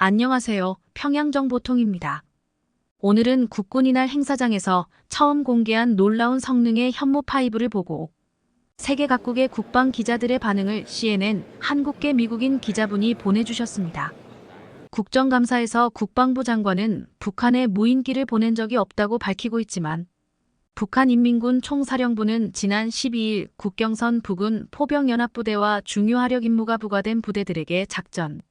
안녕하세요. 평양정보통입니다. 오늘은 국군이날 행사장에서 처음 공개한 놀라운 성능의 현무5를 보고 세계 각국의 국방 기자들의 반응을 CNN 한국계 미국인 기자분이 보내주셨습니다. 국정감사에서 국방부 장관은 북한에 무인기를 보낸 적이 없다고 밝히고 있지만 북한인민군 총사령부는 지난 12일 국경선 부근 포병연합부대와 중요하력 임무가 부과된 부대들에게 작전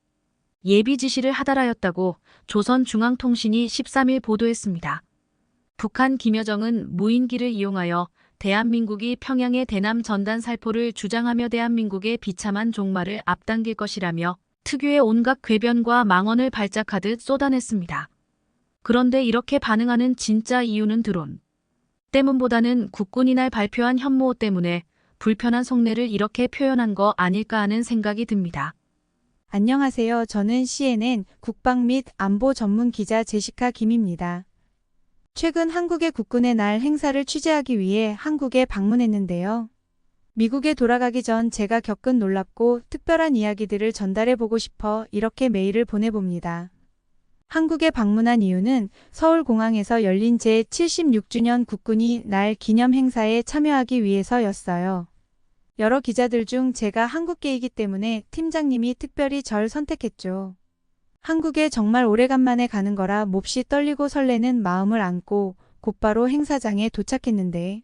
예비 지시를 하달하였다고 조선중앙통신이 13일 보도했습니다. 북한 김여정은 무인기를 이용하여 대한민국이 평양의 대남 전단 살포를 주장하며 대한민국의 비참한 종말을 앞당길 것이라며 특유의 온갖 궤변과 망언을 발작하듯 쏟아냈습니다. 그런데 이렇게 반응하는 진짜 이유는 드론 때문보다는 국군이날 발표한 현무5 때문에 불편한 속내를 이렇게 표현한 거 아닐까 하는 생각이 듭니다. 안녕하세요. 저는 CNN 국방 및 안보 전문 기자 제시카 김입니다. 최근 한국의 국군의 날 행사를 취재하기 위해 한국에 방문했는데요. 미국에 돌아가기 전 제가 겪은 놀랍고 특별한 이야기들을 전달해보고 싶어 이렇게 메일을 보내봅니다. 한국에 방문한 이유는 서울공항에서 열린 제76주년 국군이 날 기념 행사에 참여하기 위해서였어요. 여러 기자들 중 제가 한국계이기 때문에 팀장님이 특별히 절 선택했죠. 한국에 정말 오래간만에 가는 거라 몹시 떨리고 설레는 마음을 안고 곧바로 행사장에 도착했는데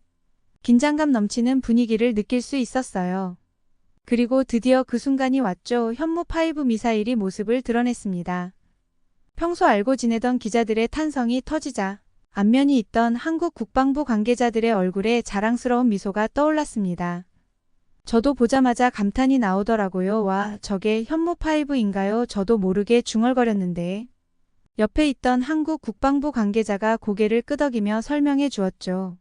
긴장감 넘치는 분위기를 느낄 수 있었어요. 그리고 드디어 그 순간이 왔죠. 현무5 미사일이 모습을 드러냈습니다. 평소 알고 지내던 기자들의 탄성이 터지자 안면이 있던 한국 국방부 관계자들의 얼굴에 자랑스러운 미소가 떠올랐습니다. 저도 보자마자 감탄이 나오더라고요. 와, 저게 현무5인가요? 저도 모르게 중얼거렸는데 옆에 있던 한국 국방부 관계자가 고개를 끄덕이며 설명해 주었죠.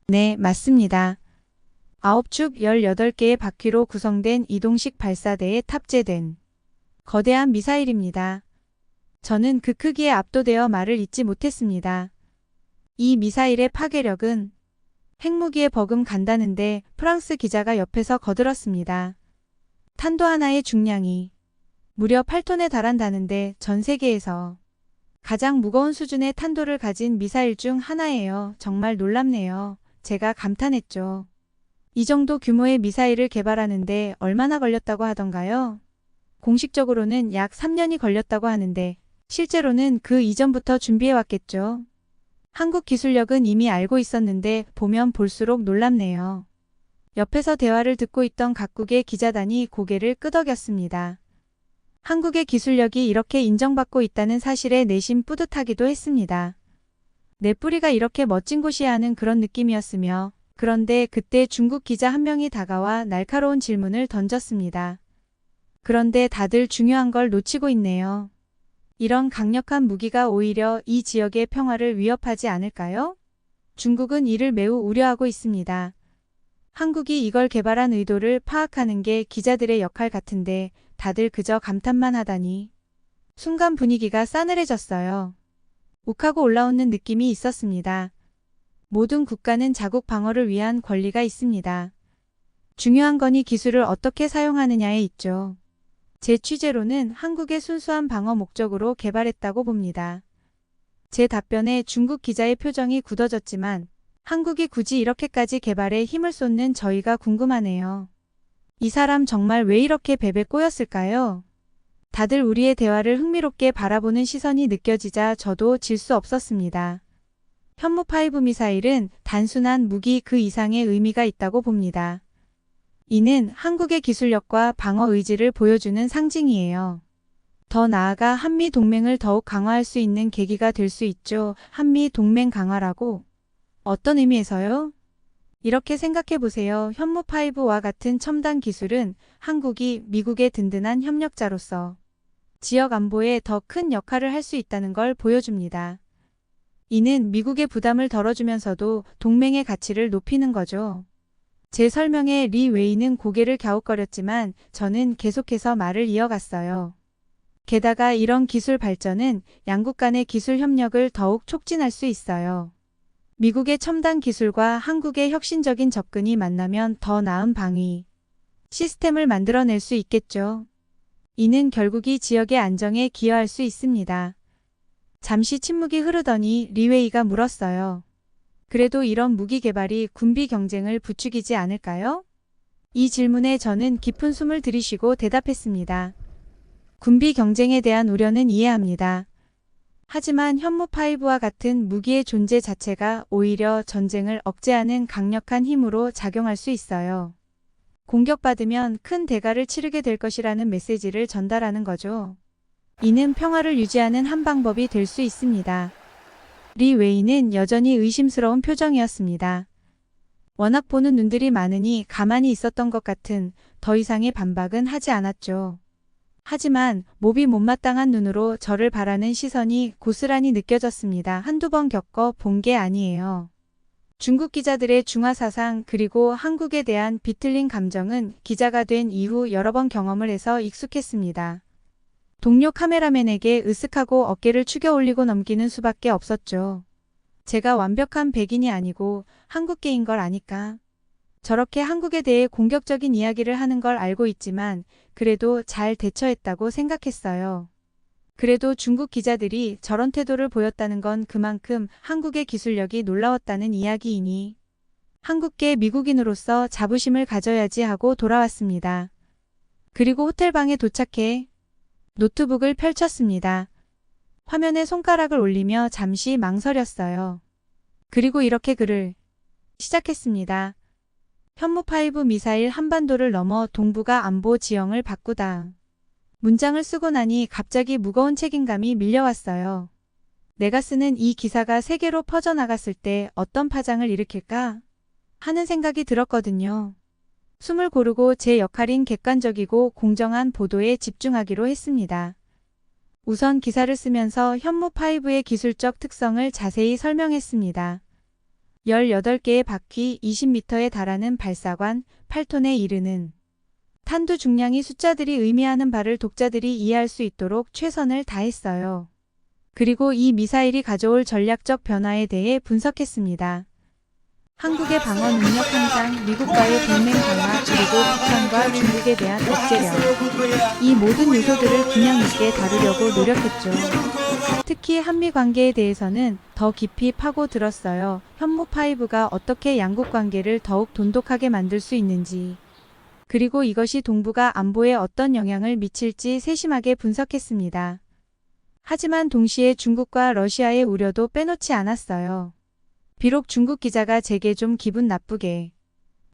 네, 맞습니다. 9축 18개의 바퀴로 구성된 이동식 발사대에 탑재된 거대한 미사일입니다. 저는 그 크기에 압도되어 말을 잇지 못했습니다. 이 미사일의 파괴력은 핵무기에 버금간다는데 프랑스 기자가 옆에서 거들었습니다. 탄도 하나의 중량이 무려 8톤에 달한다는데 전 세계에서 가장 무거운 수준의 탄도를 가진 미사일 중 하나예요. 정말 놀랍네요. 제가 감탄했죠. 이 정도 규모의 미사일을 개발하는데 얼마나 걸렸다고 하던가요? 공식적으로는 약 3년이 걸렸다고 하는데 실제로는 그 이전부터 준비해왔겠죠. 한국 기술력은 이미 알고 있었는데 보면 볼수록 놀랍네요. 옆에서 대화를 듣고 있던 각국의 기자단이 고개를 끄덕였습니다. 한국의 기술력이 이렇게 인정받고 있다는 사실에 내심 뿌듯하기도 했습니다. 내 뿌리가 이렇게 멋진 곳이야 하는 그런 느낌이었으며 그런데 그때 중국 기자 한 명이 다가와 날카로운 질문을 던졌습니다. 그런데 다들 중요한 걸 놓치고 있네요. 이런 강력한 무기가 오히려 이 지역의 평화를 위협하지 않을까요? 중국은 이를 매우 우려하고 있습니다. 한국이 이걸 개발한 의도를 파악하는 게 기자들의 역할 같은데 다들 그저 감탄만 하다니. 순간 분위기가 싸늘해졌어요. 욱하고 올라오는 느낌이 있었습니다. 모든 국가는 자국 방어를 위한 권리가 있습니다. 중요한 건 이 기술을 어떻게 사용하느냐에 있죠. 제 취재로는 한국의 순수한 방어 목적으로 개발했다고 봅니다. 제 답변에 중국 기자의 표정이 굳어졌지만 한국이 굳이 이렇게까지 개발에 힘을 쏟는 저희가 궁금하네요. 이 사람 정말 왜 이렇게 뱀에 꼬였을까요? 다들 우리의 대화를 흥미롭게 바라보는 시선이 느껴지자 저도 질 수 없었습니다. 현무5 미사일은 단순한 무기 그 이상의 의미가 있다고 봅니다. 이는 한국의 기술력과 방어 의지를 보여주는 상징이에요. 더 나아가 한미 동맹을 더욱 강화할 수 있는 계기가 될 수 있죠. 한미 동맹 강화라고? 어떤 의미에서요? 이렇게 생각해 보세요. 현무5와 같은 첨단 기술은 한국이 미국의 든든한 협력자로서 지역 안보에 더 큰 역할을 할 수 있다는 걸 보여줍니다. 이는 미국의 부담을 덜어주면서도 동맹의 가치를 높이는 거죠. 제 설명에 리 웨이는 고개를 갸웃거렸지만 저는 계속해서 말을 이어갔어요. 게다가 이런 기술 발전은 양국 간의 기술 협력을 더욱 촉진할 수 있어요. 미국의 첨단 기술과 한국의 혁신적인 접근이 만나면 더 나은 방위 시스템을 만들어낼 수 있겠죠. 이는 결국 이 지역의 안정에 기여할 수 있습니다. 잠시 침묵이 흐르더니 리웨이가 물었어요. 그래도 이런 무기 개발이 군비 경쟁을 부추기지 않을까요? 이 질문에 저는 깊은 숨을 들이쉬고 대답했습니다. 군비 경쟁에 대한 우려는 이해합니다. 하지만 현무5와 같은 무기의 존재 자체가 오히려 전쟁을 억제하는 강력한 힘으로 작용할 수 있어요. 공격받으면 큰 대가를 치르게 될 것이라는 메시지를 전달하는 거죠. 이는 평화를 유지하는 한 방법이 될 수 있습니다. 리 웨이는 여전히 의심스러운 표정이었습니다. 워낙 보는 눈들이 많으니 가만히 있었던 것 같은 더 이상의 반박은 하지 않았죠. 하지만 몹이 못마땅한 눈으로 저를 바라는 시선이 고스란히 느껴졌습니다. 한두 번 겪어 본 게 아니에요. 중국 기자들의 중화 사상 그리고 한국에 대한 비틀린 감정은 기자가 된 이후 여러 번 경험을 해서 익숙했습니다. 동료 카메라맨에게 으쓱하고 어깨를 축여 올리고 넘기는 수밖에 없었죠. 제가 완벽한 백인이 아니고 한국계인 걸 아니까. 저렇게 한국에 대해 공격적인 이야기를 하는 걸 알고 있지만 그래도 잘 대처했다고 생각했어요. 그래도 중국 기자들이 저런 태도를 보였다는 건 그만큼 한국의 기술력이 놀라웠다는 이야기이니 한국계 미국인으로서 자부심을 가져야지 하고 돌아왔습니다. 그리고 호텔방에 도착해 노트북을 펼쳤습니다. 화면에 손가락을 올리며 잠시 망설였어요. 그리고 이렇게 글을 시작했습니다. 현무5 미사일 한반도를 넘어 동북아 안보 지형을 바꾸다. 문장을 쓰고 나니 갑자기 무거운 책임감이 밀려왔어요. 내가 쓰는 이 기사가 세계로 퍼져나갔을 때 어떤 파장을 일으킬까 하는 생각이 들었거든요. 숨을 고르고 제 역할인 객관적이고 공정한 보도에 집중하기로 했습니다. 우선 기사를 쓰면서 현무5의 기술적 특성을 자세히 설명했습니다. 18개의 바퀴 20m에 달하는 발사관, 8톤에 이르는 탄두 중량이 숫자들이 의미하는 바를 독자들이 이해할 수 있도록 최선을 다했어요. 그리고 이 미사일이 가져올 전략적 변화에 대해 분석했습니다. 한국의 방어 능력 향상, 미국과의 동맹 강화, 그리고 북한과 중국에 대한 억제력. 이 모든 요소들을 균형 있게 다루려고 노력했죠. 특히 한미 관계에 대해서는 더 깊이 파고들었어요. 현무5가 어떻게 양국 관계를 더욱 돈독하게 만들 수 있는지, 그리고 이것이 동북아 안보에 어떤 영향을 미칠지 세심하게 분석했습니다. 하지만 동시에 중국과 러시아의 우려도 빼놓지 않았어요. 비록 중국 기자가 제게 좀 기분 나쁘게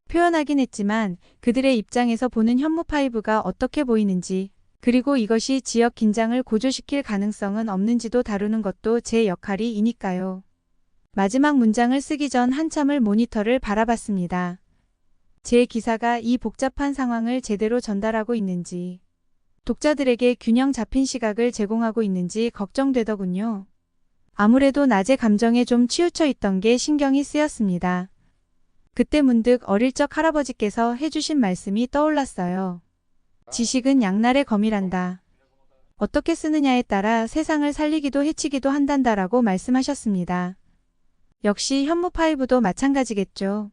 표현하긴 했지만 그들의 입장에서 보는 현무5가 어떻게 보이는지, 그리고 이것이 지역 긴장을 고조시킬 가능성은 없는지도 다루는 것도 제 역할이니까요. 마지막 문장을 쓰기 전 한참을 모니터를 바라봤습니다. 제 기사가 이 복잡한 상황을 제대로 전달하고 있는지, 독자들에게 균형 잡힌 시각을 제공하고 있는지 걱정되더군요. 아무래도 낮의 감정에 좀 치우쳐 있던 게 신경이 쓰였습니다. 그때 문득 어릴 적 할아버지께서 해주신 말씀이 떠올랐어요. 지식은 양날의 검이란다. 어떻게 쓰느냐에 따라 세상을 살리기도 해치기도 한단다라고 말씀하셨습니다. 역시 현무5도 마찬가지겠죠.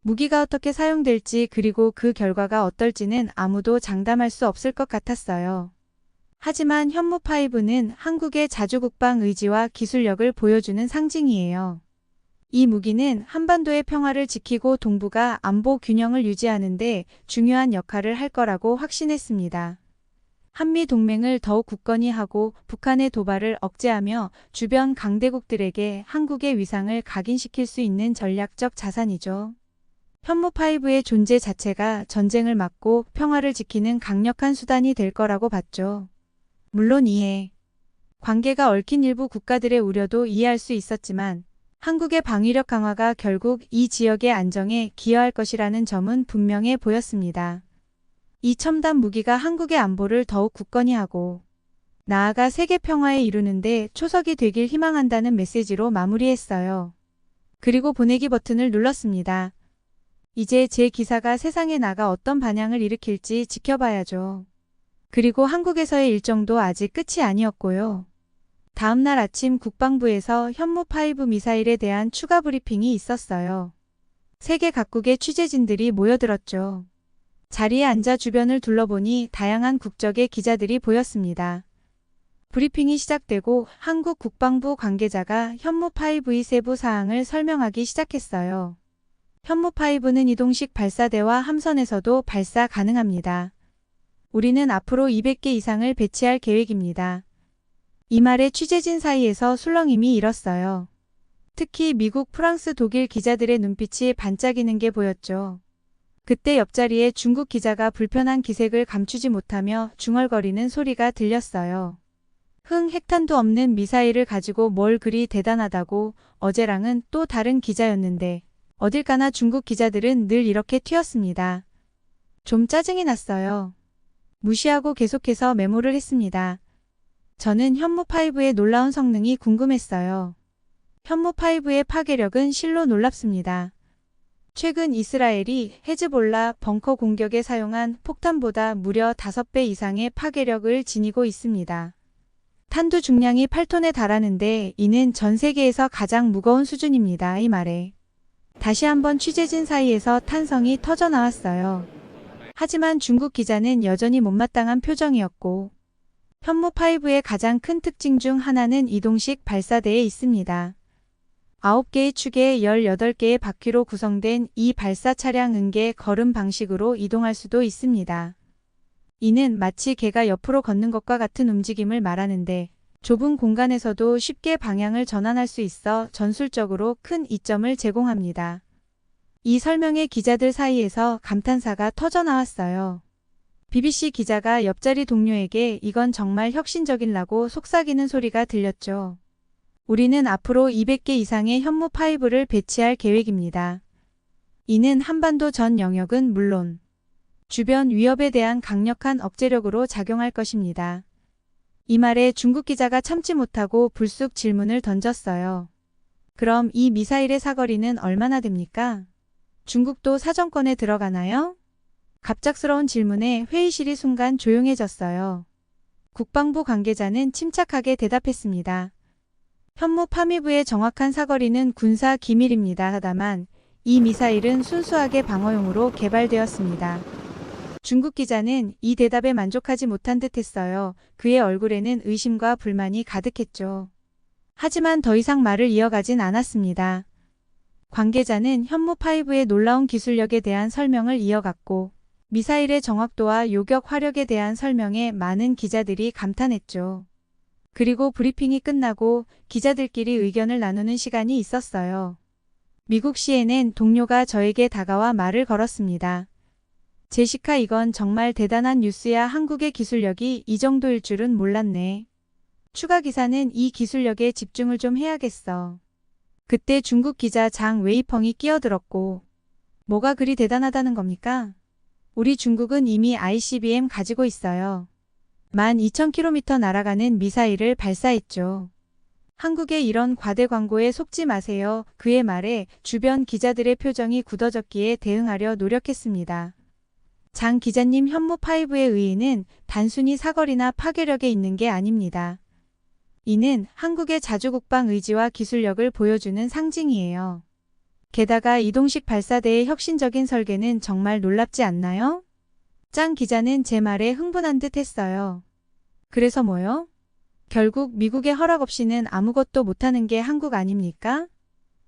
무기가 어떻게 사용될지 그리고 그 결과가 어떨지는 아무도 장담할 수 없을 것 같았어요. 하지만 현무5는 한국의 자주국방 의지와 기술력을 보여주는 상징이에요. 이 무기는 한반도의 평화를 지키고 동북아 안보 균형을 유지하는 데 중요한 역할을 할 거라고 확신했습니다. 한미 동맹을 더욱 굳건히 하고 북한의 도발을 억제하며 주변 강대국들에게 한국의 위상을 각인시킬 수 있는 전략적 자산이죠. 현무5의 존재 자체가 전쟁을 막고 평화를 지키는 강력한 수단이 될 거라고 봤죠. 물론 관계가 얽힌 일부 국가들의 우려도 이해할 수 있었지만 한국의 방위력 강화가 결국 이 지역의 안정에 기여할 것이라는 점은 분명해 보였습니다. 이 첨단 무기가 한국의 안보를 더욱 굳건히 하고 나아가 세계 평화에 이루는데 초석이 되길 희망한다는 메시지로 마무리했어요. 그리고 보내기 버튼을 눌렀습니다. 이제 제 기사가 세상에 나가 어떤 반향을 일으킬지 지켜봐야죠. 그리고 한국에서의 일정도 아직 끝이 아니었고요. 다음날 아침 국방부에서 현무5 미사일에 대한 추가 브리핑이 있었어요. 세계 각국의 취재진들이 모여들었죠. 자리에 앉아 주변을 둘러보니 다양한 국적의 기자들이 보였습니다. 브리핑이 시작되고 한국 국방부 관계자가 현무5의 세부 사항을 설명하기 시작했어요. 현무5는 이동식 발사대와 함선에서도 발사 가능합니다. 우리는 앞으로 200개 이상을 배치할 계획입니다. 이 말에 취재진 사이에서 술렁임이 일었어요. 특히 미국, 프랑스, 독일 기자들의 눈빛이 반짝이는 게 보였죠. 그때 옆자리에 중국 기자가 불편한 기색을 감추지 못하며 중얼거리는 소리가 들렸어요. 핵탄두 없는 미사일을 가지고 뭘 그리 대단하다고. 어제랑은 또 다른 기자였는데 어딜 가나 중국 기자들은 늘 이렇게 튀었습니다. 좀 짜증이 났어요. 무시하고 계속해서 메모를 했습니다. 저는 현무5의 놀라운 성능이 궁금했어요. 현무5의 파괴력은 실로 놀랍습니다. 최근 이스라엘이 헤즈볼라 벙커 공격에 사용한 폭탄보다 무려 5배 이상의 파괴력을 지니고 있습니다. 탄두 중량이 8톤에 달하는데 이는 전 세계에서 가장 무거운 수준입니다. 이 말에 다시 한번 취재진 사이에서 탄성이 터져 나왔어요. 하지만 중국 기자는 여전히 못마땅한 표정이었고 현무5의 가장 큰 특징 중 하나는 이동식 발사대에 있습니다. 9개의 축에 18개의 바퀴로 구성된 이 발사 차량 은개 걸음 방식으로 이동할 수도 있습니다. 이는 마치 개가 옆으로 걷는 것과 같은 움직임을 말하는데 좁은 공간에서도 쉽게 방향을 전환할 수 있어 전술적으로 큰 이점을 제공합니다. 이 설명에 기자들 사이에서 감탄사가 터져 나왔어요. BBC 기자가 옆자리 동료에게 이건 정말 혁신적이라고 속삭이는 소리가 들렸죠. 우리는 앞으로 200개 이상의 현무5를 배치할 계획입니다. 이는 한반도 전 영역은 물론 주변 위협에 대한 강력한 억제력으로 작용할 것입니다. 이 말에 중국 기자가 참지 못하고 불쑥 질문을 던졌어요. 그럼 이 미사일의 사거리는 얼마나 됩니까? 중국도 사정권에 들어가나요? 갑작스러운 질문에 회의실이 순간 조용해졌어요. 국방부 관계자는 침착하게 대답했습니다. 현무5의 정확한 사거리는 군사 기밀입니다. 하다만 이 미사일은 순수하게 방어용으로 개발되었습니다. 중국 기자는 이 대답에 만족하지 못한 듯 했어요. 그의 얼굴에는 의심과 불만이 가득했죠. 하지만 더 이상 말을 이어가진 않았습니다. 관계자는 현무5의 놀라운 기술력에 대한 설명을 이어갔고 미사일의 정확도와 요격 화력에 대한 설명에 많은 기자들이 감탄했죠. 그리고 브리핑이 끝나고 기자들끼리 의견을 나누는 시간이 있었어요. 미국 CNN 동료가 저에게 다가와 말을 걸었습니다. 제시카, 이건 정말 대단한 뉴스야. 한국의 기술력이 이 정도일 줄은 몰랐네. 추가 기사는 이 기술력에 집중을 좀 해야겠어. 그때 중국 기자 장 웨이펑이 끼어들었고 뭐가 그리 대단하다는 겁니까? 우리 중국은 이미 ICBM 가지고 있어요. 12,000km 날아가는 미사일을 발사했죠. 한국의 이런 과대 광고에 속지 마세요. 그의 말에 주변 기자들의 표정이 굳어졌기에 대응하려 노력했습니다. 장 기자님, 현무5의 의의는 단순히 사거리나 파괴력에 있는 게 아닙니다. 이는 한국의 자주국방 의지와 기술력을 보여주는 상징이에요. 게다가 이동식 발사대의 혁신적인 설계는 정말 놀랍지 않나요? 장 기자는 제 말에 흥분한 듯 했어요. 그래서 뭐요? 결국 미국의 허락 없이는 아무것도 못하는 게 한국 아닙니까?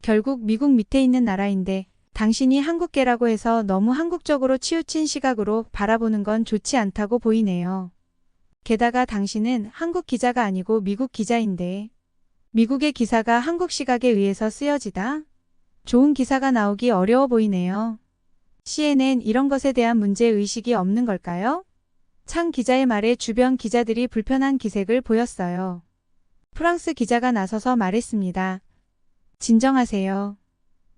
결국 미국 밑에 있는 나라인데 당신이 한국계라고 해서 너무 한국적으로 치우친 시각으로 바라보는 건 좋지 않다고 보이네요. 게다가 당신은 한국 기자가 아니고 미국 기자인데 미국의 기사가 한국 시각에 의해서 쓰여지다? 좋은 기사가 나오기 어려워 보이네요. CNN 이런 것에 대한 문제의식이 없는 걸까요? 장 기자의 말에 주변 기자들이 불편한 기색을 보였어요. 프랑스 기자가 나서서 말했습니다. 진정하세요.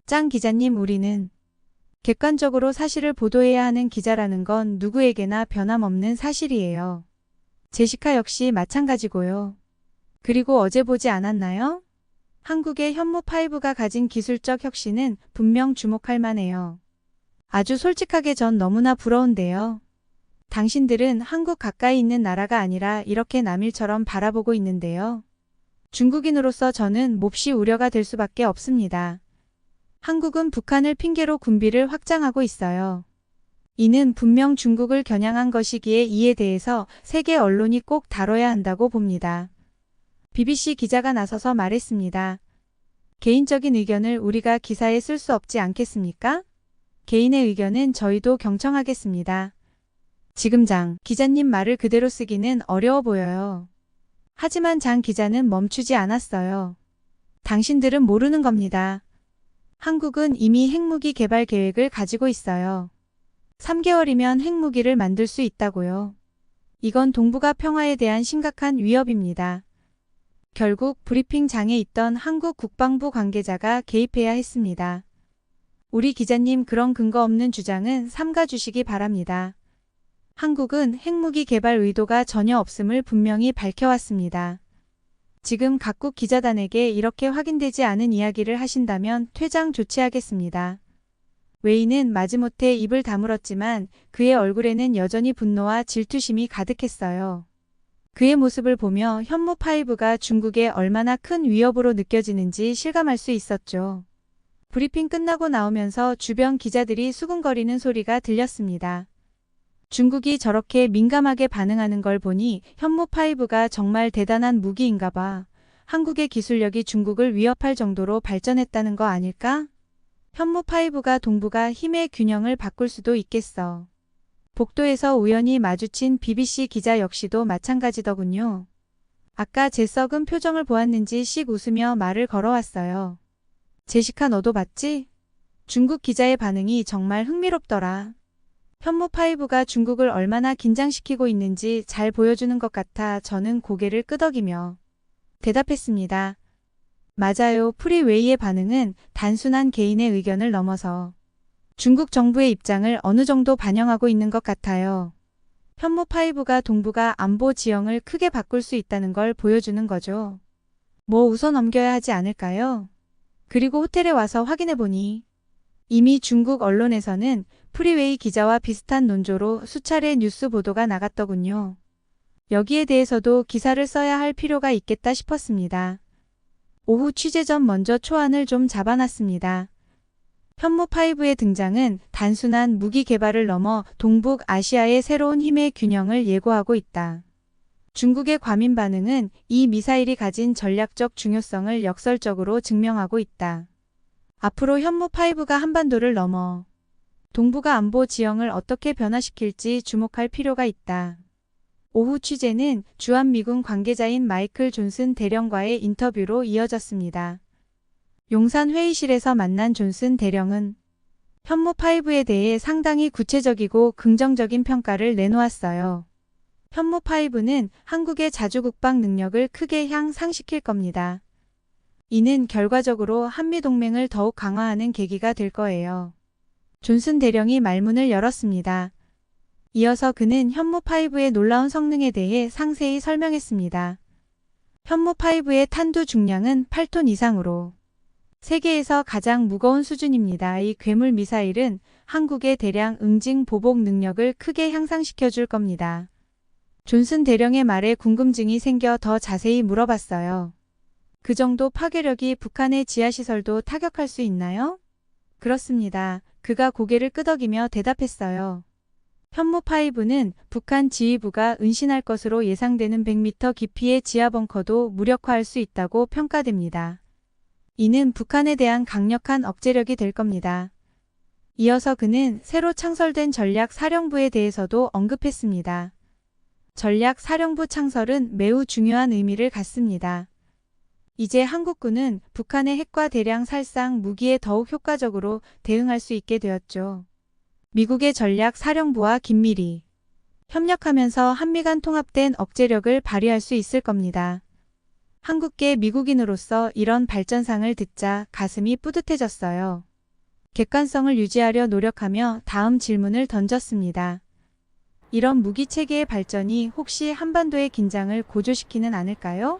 장 기자님, 우리는 객관적으로 사실을 보도해야 하는 기자라는 건 누구에게나 변함없는 사실이에요. 제시카 역시 마찬가지고요. 그리고 어제 보지 않았나요? 한국의 현무5가 가진 기술적 혁신은 분명 주목할 만해요. 아주 솔직하게 전 너무나 부러운데요. 당신들은 한국 가까이 있는 나라가 아니라 이렇게 남일처럼 바라보고 있는데요. 중국인으로서 저는 몹시 우려가 될 수밖에 없습니다. 한국은 북한을 핑계로 군비를 확장하고 있어요. 이는 분명 중국을 겨냥한 것이기에 이에 대해서 세계 언론이 꼭 다뤄야 한다고 봅니다. BBC 기자가 나서서 말했습니다. 개인적인 의견을 우리가 기사에 쓸 수 없지 않겠습니까? 개인의 의견은 저희도 경청하겠습니다. 지금 장 기자님 말을 그대로 쓰기는 어려워 보여요. 하지만 장 기자는 멈추지 않았어요. 당신들은 모르는 겁니다. 한국은 이미 핵무기 개발 계획을 가지고 있어요. 3개월이면 핵무기를 만들 수 있다고요. 이건 동북아 평화에 대한 심각한 위협입니다. 결국 브리핑장에 있던 한국 국방부 관계자가 개입해야 했습니다. 우리 기자님 그런 근거 없는 주장은 삼가주시기 바랍니다. 한국은 핵무기 개발 의도가 전혀 없음을 분명히 밝혀왔습니다. 지금 각국 기자단에게 이렇게 확인되지 않은 이야기를 하신다면 퇴장 조치하겠습니다. 웨이는 마지못해 입을 다물었지만 그의 얼굴에는 여전히 분노와 질투심이 가득했어요. 그의 모습을 보며 현무5가 중국에 얼마나 큰 위협으로 느껴지는지 실감할 수 있었죠. 브리핑 끝나고 나오면서 주변 기자들이 수군거리는 소리가 들렸습니다. 중국이 저렇게 민감하게 반응하는 걸 보니 현무5가 정말 대단한 무기인가 봐. 한국의 기술력이 중국을 위협할 정도로 발전했다는 거 아닐까? 현무5가 동북아 힘의 균형을 바꿀 수도 있겠어. 복도에서 우연히 마주친 BBC 기자 역시도 마찬가지더군요. 아까 제 썩은 표정을 보았는지 씩 웃으며 말을 걸어왔어요. 제시카 너도 봤지? 중국 기자의 반응이 정말 흥미롭더라. 현무5가 중국을 얼마나 긴장시키고 있는지 잘 보여주는 것 같아 저는 고개를 끄덕이며 대답했습니다. 맞아요. 프리웨이의 반응은 단순한 개인의 의견을 넘어서 중국 정부의 입장을 어느 정도 반영하고 있는 것 같아요. 현무5가 동북아 안보 지형을 크게 바꿀 수 있다는 걸 보여주는 거죠. 뭐 웃어 넘겨야 하지 않을까요? 그리고 호텔에 와서 확인해보니 이미 중국 언론에서는 프리웨이 기자와 비슷한 논조로 수차례 뉴스 보도가 나갔더군요. 여기에 대해서도 기사를 써야 할 필요가 있겠다 싶었습니다. 오후 취재 전 먼저 초안을 좀 잡아놨습니다. 현무5의 등장은 단순한 무기 개발을 넘어 동북아시아의 새로운 힘의 균형을 예고하고 있다. 중국의 과민 반응은 이 미사일이 가진 전략적 중요성을 역설적으로 증명하고 있다. 앞으로 현무5가 한반도를 넘어 동북아 안보 지형을 어떻게 변화시킬지 주목할 필요가 있다. 오후 취재는 주한미군 관계자인 마이클 존슨 대령과의 인터뷰로 이어졌습니다. 용산 회의실에서 만난 존슨 대령은 현무5에 대해 상당히 구체적이고 긍정적인 평가를 내놓았어요. 현무5는 한국의 자주국방 능력을 크게 향상시킬 겁니다. 이는 결과적으로 한미동맹을 더욱 강화하는 계기가 될 거예요. 존슨 대령이 말문을 열었습니다. 이어서 그는 현무5의 놀라운 성능에 대해 상세히 설명했습니다. 현무5의 탄두 중량은 8톤 이상으로 세계에서 가장 무거운 수준입니다. 이 괴물 미사일은 한국의 대량 응징 보복 능력을 크게 향상시켜 줄 겁니다. 존슨 대령의 말에 궁금증이 생겨 더 자세히 물어봤어요. 그 정도 파괴력이 북한의 지하시설도 타격할 수 있나요? 그렇습니다. 그가 고개를 끄덕이며 대답했어요. 현무5는 북한 지휘부가 은신할 것으로 예상되는 100m 깊이의 지하 벙커도 무력화할 수 있다고 평가됩니다. 이는 북한에 대한 강력한 억제력이 될 겁니다. 이어서 그는 새로 창설된 전략사령부에 대해서도 언급했습니다. 전략사령부 창설은 매우 중요한 의미를 갖습니다. 이제 한국군은 북한의 핵과 대량 살상 무기에 더욱 효과적으로 대응할 수 있게 되었죠. 미국의 전략사령부와 긴밀히 협력하면서 한미 간 통합된 억제력을 발휘할 수 있을 겁니다. 한국계 미국인으로서 이런 발전상을 듣자 가슴이 뿌듯해졌어요. 객관성을 유지하려 노력하며 다음 질문을 던졌습니다. 이런 무기체계의 발전이 혹시 한반도의 긴장을 고조시키는 않을까요?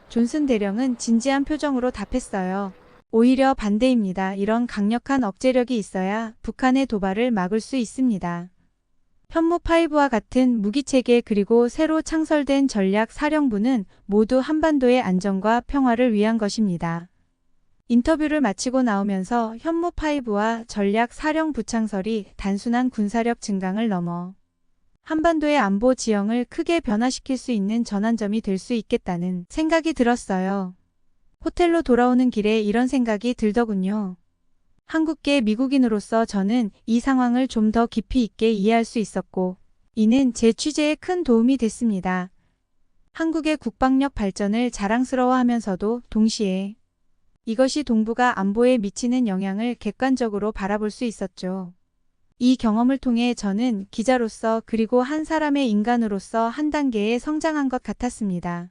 존슨 대령은 진지한 표정으로 답했어요. 오히려 반대입니다. 이런 강력한 억제력이 있어야 북한의 도발을 막을 수 있습니다. 현무5와 같은 무기체계 그리고 새로 창설된 전략사령부는 모두 한반도의 안정과 평화를 위한 것입니다. 인터뷰를 마치고 나오면서 현무5와 전략 사령 부창설이 단순한 군사력 증강을 넘어 한반도의 안보 지형을 크게 변화시킬 수 있는 전환점이 될 수 있겠다는 생각이 들었어요. 호텔로 돌아오는 길에 이런 생각이 들더군요. 한국계 미국인으로서 저는 이 상황을 좀 더 깊이 있게 이해할 수 있었고, 이는 제 취재에 큰 도움이 됐습니다. 한국의 국방력 발전을 자랑스러워하면서도 동시에 이것이 동북아 안보에 미치는 영향을 객관적으로 바라볼 수 있었죠. 이 경험을 통해 저는 기자로서 그리고 한 사람의 인간으로서 한 단계에 성장한 것 같았습니다.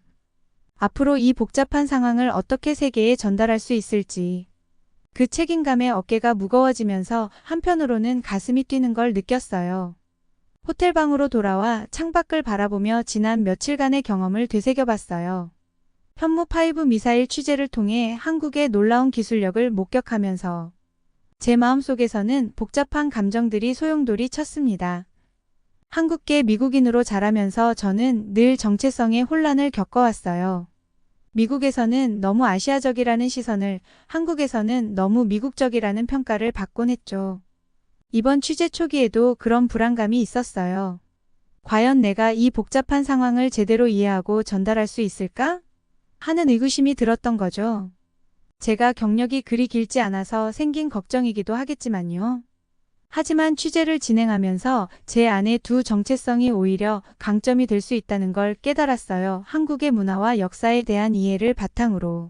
앞으로 이 복잡한 상황을 어떻게 세계에 전달할 수 있을지 그 책임감에 어깨가 무거워지면서 한편으로는 가슴이 뛰는 걸 느꼈어요. 호텔방으로 돌아와 창밖을 바라보며 지난 며칠간의 경험을 되새겨봤어요. 현무5 미사일 취재를 통해 한국의 놀라운 기술력을 목격하면서 제 마음속에서는 복잡한 감정들이 소용돌이 쳤습니다. 한국계 미국인으로 자라면서 저는 늘 정체성의 혼란을 겪어왔어요. 미국에서는 너무 아시아적이라는 시선을, 한국에서는 너무 미국적이라는 평가를 받곤 했죠. 이번 취재 초기에도 그런 불안감이 있었어요. 과연 내가 이 복잡한 상황을 제대로 이해하고 전달할 수 있을까? 하는 의구심이 들었던 거죠. 제가 경력이 그리 길지 않아서 생긴 걱정이기도 하겠지만요. 하지만 취재를 진행하면서 제 안의 두 정체성이 오히려 강점이 될 수 있다는 걸 깨달았어요. 한국의 문화와 역사에 대한 이해를 바탕으로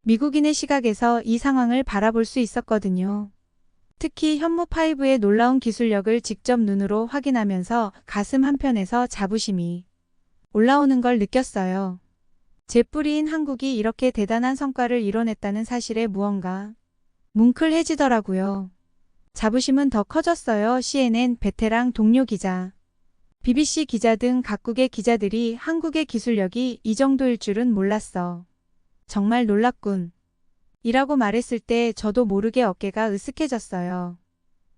미국인의 시각에서 이 상황을 바라볼 수 있었거든요. 특히 현무5의 놀라운 기술력을 직접 눈으로 확인하면서 가슴 한편에서 자부심이 올라오는 걸 느꼈어요. 제 뿌리인 한국이 이렇게 대단한 성과를 이뤄냈다는 사실에 무언가 뭉클해지더라고요. 자부심은 더 커졌어요. CNN 베테랑 동료 기자, BBC 기자 등 각국의 기자들이 한국의 기술력이 이 정도일 줄은 몰랐어. 정말 놀랐군. 이라고 말했을 때 저도 모르게 어깨가 으쓱해졌어요.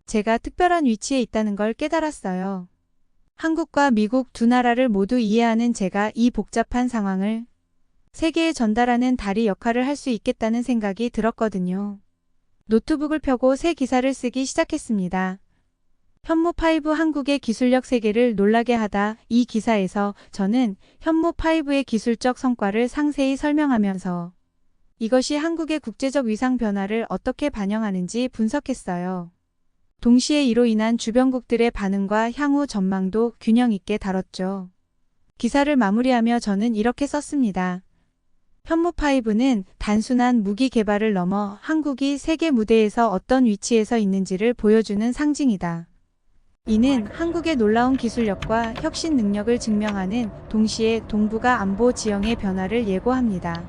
제가 특별한 위치에 있다는 걸 깨달았어요. 한국과 미국 두 나라를 모두 이해하는 제가 이 복잡한 상황을 세계에 전달하는 다리 역할을 할 수 있겠다는 생각이 들었거든요. 노트북을 펴고 새 기사를 쓰기 시작했습니다. 현무5 한국의 기술력 세계를 놀라게 하다. 이 기사에서 저는 현무5의 기술적 성과를 상세히 설명하면서 이것이 한국의 국제적 위상 변화를 어떻게 반영하는지 분석했어요. 동시에 이로 인한 주변국들의 반응과 향후 전망도 균형 있게 다뤘죠. 기사를 마무리하며 저는 이렇게 썼습니다. 현무5는 단순한 무기 개발을 넘어 한국이 세계 무대에서 어떤 위치에서 있는지를 보여주는 상징이다. 이는 한국의 놀라운 기술력과 혁신 능력을 증명하는 동시에 동북아 안보 지형의 변화를 예고합니다.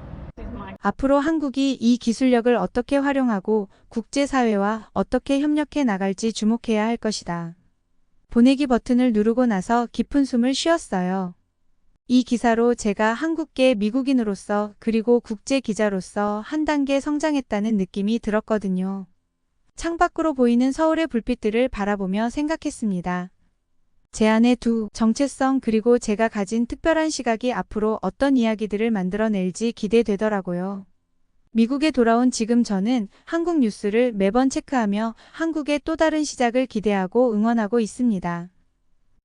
앞으로 한국이 이 기술력을 어떻게 활용하고 국제사회와 어떻게 협력해 나갈지 주목해야 할 것이다. 보내기 버튼을 누르고 나서 깊은 숨을 쉬었어요. 이 기사로 제가 한국계 미국인으로서 그리고 국제 기자로서 한 단계 성장했다는 느낌이 들었거든요. 창밖으로 보이는 서울의 불빛들을 바라보며 생각했습니다. 제 안의 두 정체성 그리고 제가 가진 특별한 시각이 앞으로 어떤 이야기들을 만들어낼지 기대되더라고요. 미국에 돌아온 지금 저는 한국 뉴스를 매번 체크하며 한국의 또 다른 시작을 기대하고 응원하고 있습니다.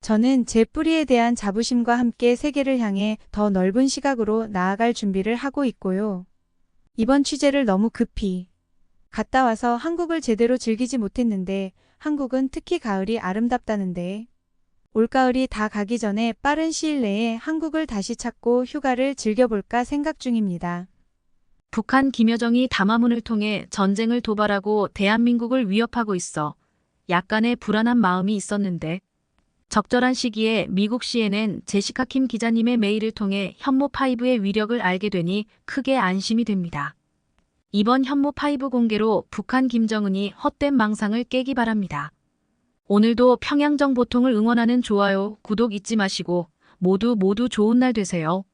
저는 제 뿌리에 대한 자부심과 함께 세계를 향해 더 넓은 시각으로 나아갈 준비를 하고 있고요. 이번 취재를 너무 급히 갔다 와서 한국을 제대로 즐기지 못했는데 한국은 특히 가을이 아름답다는데 올가을이 다 가기 전에 빠른 시일 내에 한국을 다시 찾고 휴가를 즐겨볼까 생각 중입니다. 북한 김여정이 담화문을 통해 전쟁을 도발하고 대한민국을 위협하고 있어 약간의 불안한 마음이 있었는데 적절한 시기에 미국 CNN 제시카 킴 기자님의 메일을 통해 현무5의 위력을 알게 되니 크게 안심이 됩니다. 이번 현무5 공개로 북한 김정은이 헛된 망상을 깨기 바랍니다. 오늘도 평양정보통을 응원하는 좋아요, 구독 잊지 마시고 모두 좋은 날 되세요.